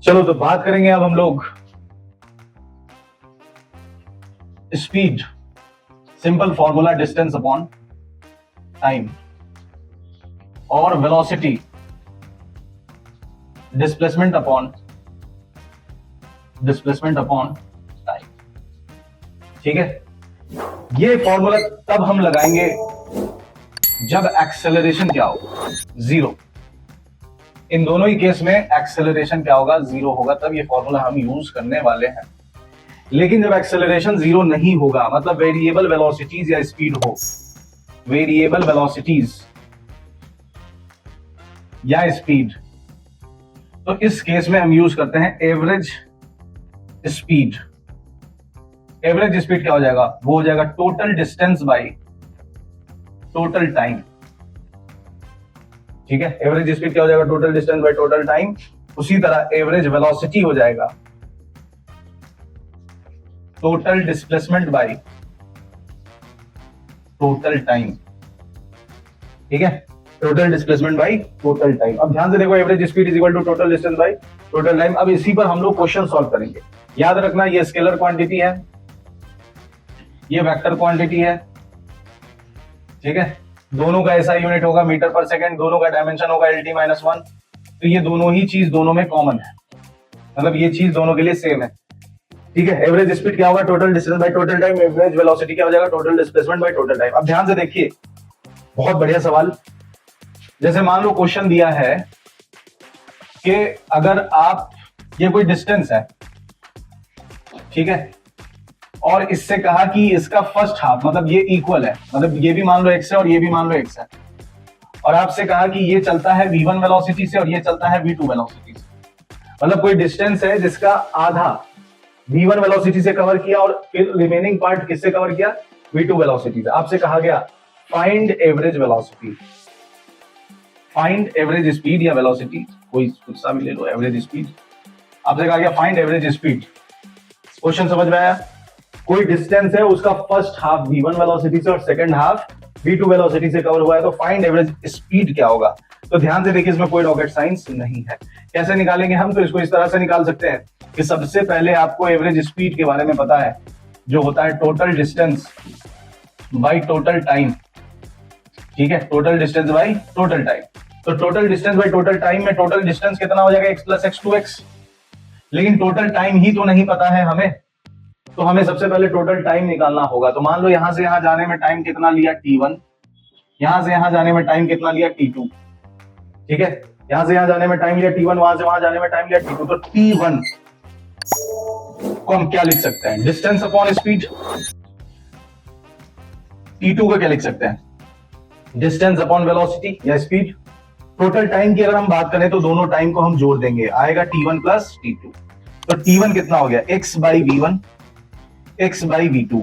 चलो तो बात करेंगे अब हम लोग speed, simple formula distance upon time, और वेलोसिटी डिस्प्लेसमेंट अपॉन टाइम। ठीक है, ये फॉर्मूला तब हम लगाएंगे जब एक्सेलरेशन क्या हो, जीरो। इन दोनों ही केस में एक्सेलरेशन क्या होगा, जीरो होगा, तब ये फॉर्मूला हम यूज करने वाले हैं। लेकिन जब एक्सेलरेशन जीरो नहीं होगा, मतलब वेरिएबल वेलोसिटीज या स्पीड हो, वेरिएबल वेलोसिटीज या स्पीड, तो इस केस में हम यूज करते हैं एवरेज स्पीड। एवरेज स्पीड क्या हो जाएगा, वो हो जाएगा total distance by total time. ठीक है, एवरेज स्पीड क्या हो जाएगा, total distance by total time. उसी तरह एवरेज वेलोसिटी हो जाएगा total displacement by total time. ठीक है, total displacement by total time. अब ध्यान से देखो, average speed is equal to total distance by total time. अब इसी पर हम लोग क्वेश्चन सॉल्व करेंगे। याद रखना, ये स्केलर क्वांटिटी है, ये वेक्टर क्वांटिटी है। ठीक है, दोनों का ऐसा यूनिट होगा मीटर पर सेकंड, दोनों का डायमेंशन होगा LT-1। तो ये दोनों ही चीज दोनों में कॉमन है, मतलब ये चीज दोनों के लिए सेम है। ठीक है, एवरेज स्पीड क्या होगा, total distance by total time. Average velocity क्या हो जाएगा, total displacement by total time. अब ध्यान से देखिए, बहुत बढ़िया सवाल। जैसे मान लो क्वेश्चन दिया है कि अगर आप, ये कोई डिस्टेंस है, ठीक है, और इससे कहा कि इसका फर्स्ट हाफ, मतलब ये इक्वल है, मतलब ये भी मान लो x है और ये भी मान लो x है, और आपसे कहा कि ये चलता है v1 वेलोसिटी से और ये चलता है v2 वेलोसिटी से। मतलब कोई डिस्टेंस है जिसका आधा v1 वेलोसिटी से कवर किया और फिर रिमेनिंग पार्ट किससे कवर किया, v2 वेलोसिटी से। आपसे कहा गया find average velocity, find average speed या वेलोसिटी, कोई कुछ सा भी ले लो, एवरेज स्पीड। आपसे कहा गया फाइंड एवरेज स्पीड। क्वेश्चन समझ में आया? कोई डिस्टेंस है, उसका फर्स्ट हाफ v1 वेलोसिटी से और सेकंड हाफ v2 वेलोसिटी से कवर हुआ है, तो फाइंड एवरेज स्पीड क्या होगा। तो ध्यान से देखिए, इसमें कोई रॉकेट साइंस नहीं है। कैसे निकालेंगे हम, तो इसको इस तरह से निकाल सकते हैं कि सबसे पहले आपको एवरेज स्पीड के बारे में पता है, जो होता है total distance by total time. ठीक है, total distance by total time. तो total distance by total time में टोटल डिस्टेंस कितना हो जाएगा, x प्लस x2x। लेकिन टोटल टाइम ही तो नहीं पता है हमें, तो हमें सबसे पहले टोटल टाइम निकालना होगा। तो मान लो यहां से यहां जाने में टाइम कितना लिया t1, यहां से यहां जाने में टाइम कितना लिया t2। ठीक है, यहां से यहां जाने में टाइम लिया t1, वहां से वहां जाने में टाइम लिया t2। तो t1 को हम क्या लिख सकते हैं, डिस्टेंस अपॉन स्पीड। t2 को क्या लिख सकते हैं, डिस्टेंस अपॉन वेलोसिटी या स्पीड। टोटल टाइम की अगर हम बात करें तो दोनों टाइम को हम जोड़ देंगे, आएगा t1 प्लस t2। तो t1 कितना हो गया, x by v1, x by v2।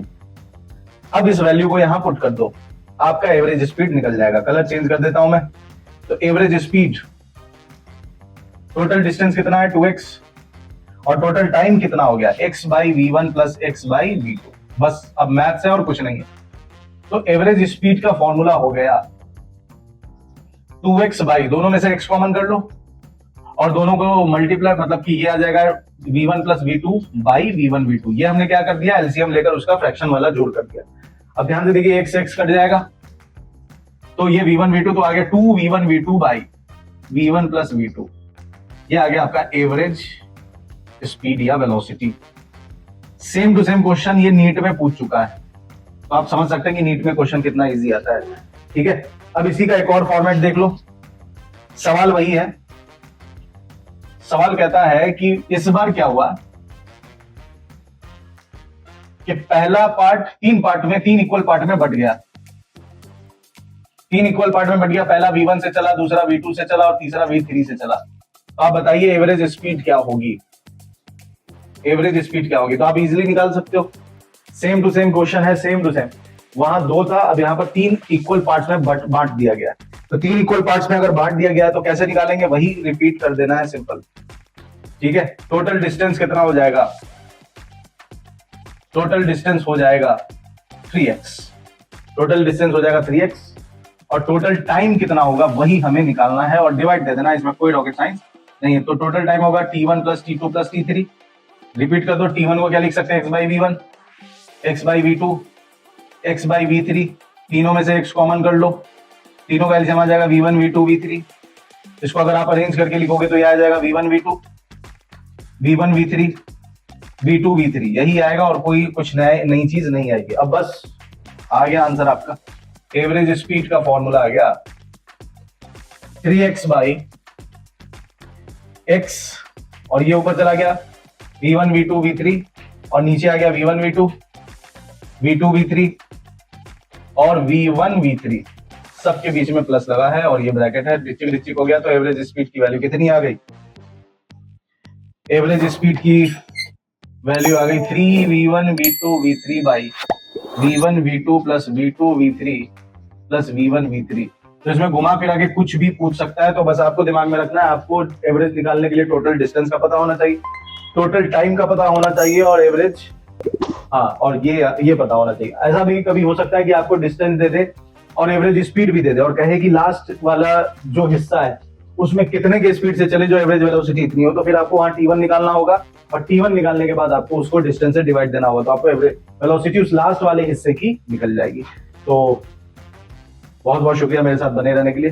अब इस वैल्यू को यहां पुट कर दो, आपका एवरेज स्पीड निकल जाएगा। कलर चेंज कर देता हूं मैं। तो एवरेज स्पीड, टोटल डिस्टेंस कितना है 2x, और टोटल टाइम कितना हो गया, x by v1 plus x by v2। बस अब मैथ्स है और कुछ नहीं है। तो एवरेज स्पीड का फॉर्मूला हो गया 2x बाई, दोनों में से x कॉमन कर लो और दोनों को मल्टीप्लाई, मतलब कि ये आ जाएगा v1 plus v2 by v1 v2। ये हमने क्या कर दिया, एलसीएम लेकर उसका फ्रैक्शन वाला जोड़ कर दिया। अब ध्यान से देखिए, x x कट जाएगा, तो ये v1 v2 तो आ गया 2 v1 v2 by v1 plus v2। ये आ गया आपका एवरेज स्पीड या velocity. Same to same question ये नीट में पूछ चुका है, तो आप समझ सकते हैं कि नीट में क्वेश्चन कितना इजी आता है। ठीक है, अब इसी का एक और फॉर्मेट देख लो। सवाल वही है, सवाल कहता है कि इस बार क्या हुआ कि पहला पार्ट तीन इक्वल पार्ट में बट गया, तीन इक्वल पार्ट में बट गया। पहला v1 से चला, दूसरा v2 से चला और तीसरा v3 से चला। तो आप बताइए एवरेज स्पीड क्या होगी, एवरेज स्पीड क्या होगी। तो आप इजीली निकाल सकते हो, सेम टू सेम क्वेश्चन है, सेम टू सेम। वहां दो था, अब यहां पर तीन इक्वल पार्ट्स में बांट दिया गया। तो तीन इक्वल पार्ट्स में अगर बांट दिया गया है तो कैसे निकालेंगे, वही रिपीट कर देना है, सिंपल। ठीक है, टोटल डिस्टेंस कितना हो जाएगा, टोटल डिस्टेंस हो जाएगा 3x, टोटल डिस्टेंस हो जाएगा 3x, और टोटल टाइम कितना होगा वही हमें निकालना है, और डिवाइड दे देना, इसमें कोई रॉकेट साइंस नहीं है, तो टोटल टाइम होगा T1 plus T2 plus T3। Repeat कर दो, T1 को क्या लिख सकते हैं, x by V1, x by V2, x by V3, तीनों में से x कॉमन कर लो, तीनों का एलसीएम आ जाएगा V1 V2 V3। इसको अगर आप अरेंज करके लिखोगे तो ये आ जाएगा V1 V2 V1 V3 V2 V3, यही आएगा और कोई कुछ नई चीज नहीं आएगी। अब बस आ गया आंसर आपका, एवरेज स्पीड का फॉर्मूला आ गया 3x बाई x, और ये ऊपर चला गया V1 V2 V3, और नीचे आ गया V1 V2 V2 V3 और V1 V3, सबके बीच में प्लस लगा है और ये ब्रैकेट है, डिस्टिक हो गया। तो एवरेज स्पीड की वैल्यू कितनी आ गई, एवरेज स्पीड की वैल्यू आ गई 3v1 v2 v3 by v1 v2 plus v2 v3 plus v1 v3। तो इसमें घुमा फिरा के कुछ भी पूछ सकता है, तो बस आपको दिमाग में रखना है, आपको एवरेज निकालने के लिए टोटल डिस्टेंस का पता होना चाहिए, टोटल टाइम का पता होना चाहिए और एवरेज, हाँ, और ये पता होना चाहिए। ऐसा भी कभी हो सकता है कि आपको डिस्टेंस दे दे और एवरेज स्पीड भी दे दे और कहे कि लास्ट वाला जो हिस्सा है उसमें कितने के स्पीड से चले जो एवरेज वेलोसिटी इतनी हो, तो फिर आपको वहां T1 निकालना होगा और T1 निकालने के बाद आपको उसको डिस्टेंस से डिवाइड देना होगा, तो आपको एवरेज वेलोसिटी उस लास्ट वाले हिस्से की निकल जाएगी। तो बहुत बहुत शुक्रिया मेरे साथ बने रहने के लिए।